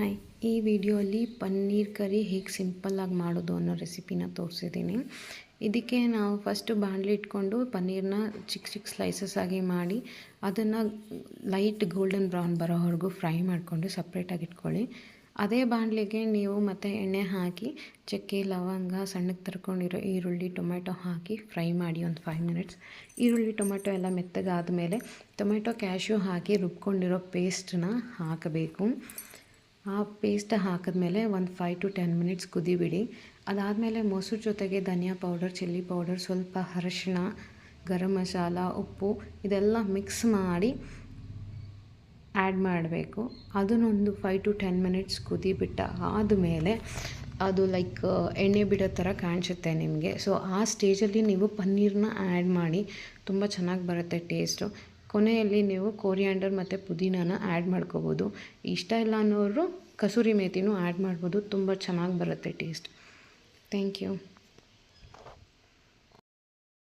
Hi, ಈ ವಿಡಿಯೋಲಿ ಪನ್ನೀರ್ ಕರಿ ಹೇಗೆ ಸಿಂಪಲ್ಲಾಗಿ ಮಾಡೋದು ಅನ್ನೋ ರೆಸಿಪಿನ ತೋರಿಸಿದ್ದೀನಿ. ಇದಕ್ಕೆ ನಾವು ಫಸ್ಟು ಬಾಣಲಿ ಇಟ್ಕೊಂಡು ಪನ್ನೀರನ್ನ ಚಿಕ್ಕ ಚಿಕ್ಕ ಸ್ಲೈಸಸ್ ಆಗಿ ಮಾಡಿ ಅದನ್ನು ಲೈಟ್ ಗೋಲ್ಡನ್ ಬ್ರೌನ್ ಬರೋವರೆಗೂ ಫ್ರೈ ಮಾಡಿಕೊಂಡು ಸಪ್ರೇಟಾಗಿ ಇಟ್ಕೊಳ್ಳಿ. ಅದೇ ಬಾಣಲಿಗೆ ನೀವು ಮತ್ತು ಎಣ್ಣೆ ಹಾಕಿ ಚಕ್ಕೆ ಲವಂಗ ಸಣ್ಣಗೆ ತರ್ಕೊಂಡಿರೋ ಈರುಳ್ಳಿ ಟೊಮೆಟೊ ಹಾಕಿ ಫ್ರೈ ಮಾಡಿ ಒಂದು 5 ಮಿನಿಟ್ಸ್. ಈರುಳ್ಳಿ ಟೊಮೆಟೊ ಎಲ್ಲ ಮೆತ್ತಗಾದಮೇಲೆ ಟೊಮೆಟೊ ಕ್ಯಾಶ್ಯೂ ಹಾಕಿ ರುಬ್ಕೊಂಡಿರೋ ಪೇಸ್ಟನ್ನ ಹಾಕಬೇಕು. ಆ ಪೇಸ್ಟ್ ಹಾಕಿದ್ಮೇಲೆ ಒಂದು 5 to 10 ಮಿನಿಟ್ಸ್ ಕುದಿಬಿಡಿ. ಅದಾದಮೇಲೆ ಮೊಸರು ಜೊತೆಗೆ ಧನಿಯಾ ಪೌಡರ್, ಚಿಲ್ಲಿ ಪೌಡರ್, ಸ್ವಲ್ಪ ಅರಶಿಣ, ಗರಂ ಮಸಾಲ, ಉಪ್ಪು ಇದೆಲ್ಲ ಮಿಕ್ಸ್ ಮಾಡಿ ಆ್ಯಡ್ ಮಾಡಬೇಕು. ಅದನ್ನೊಂದು 5 to 10 ಮಿನಿಟ್ಸ್ ಕುದಿಬಿಟ್ಟ ಆದಮೇಲೆ ಅದು ಎಣ್ಣೆ ಬಿಡೋ ಥರ ಕಾಣಿಸುತ್ತೆ ನಿಮಗೆ. ಸೊ ಆ ಸ್ಟೇಜಲ್ಲಿ ನೀವು ಪನ್ನೀರನ್ನ ಆ್ಯಡ್ ಮಾಡಿ, ತುಂಬ ಚೆನ್ನಾಗಿ ಬರುತ್ತೆ ಟೇಸ್ಟು. ಕೊನೆಯಲ್ಲಿ ನೀವು ಕೋರಿಯಾಂಡರ್ ಮತ್ತು ಪುದೀನಾನ ಆ್ಯಡ್ ಮಾಡ್ಕೋಬೋದು. ಇಷ್ಟ ಇಲ್ಲ ಅನ್ನೋರು ಕಸೂರಿ ಮೇಥಿನೂ ಆ್ಯಡ್ ಮಾಡ್ಬೋದು. ತುಂಬ ಚೆನ್ನಾಗಿ ಬರುತ್ತೆ ಟೇಸ್ಟ್. Thank you.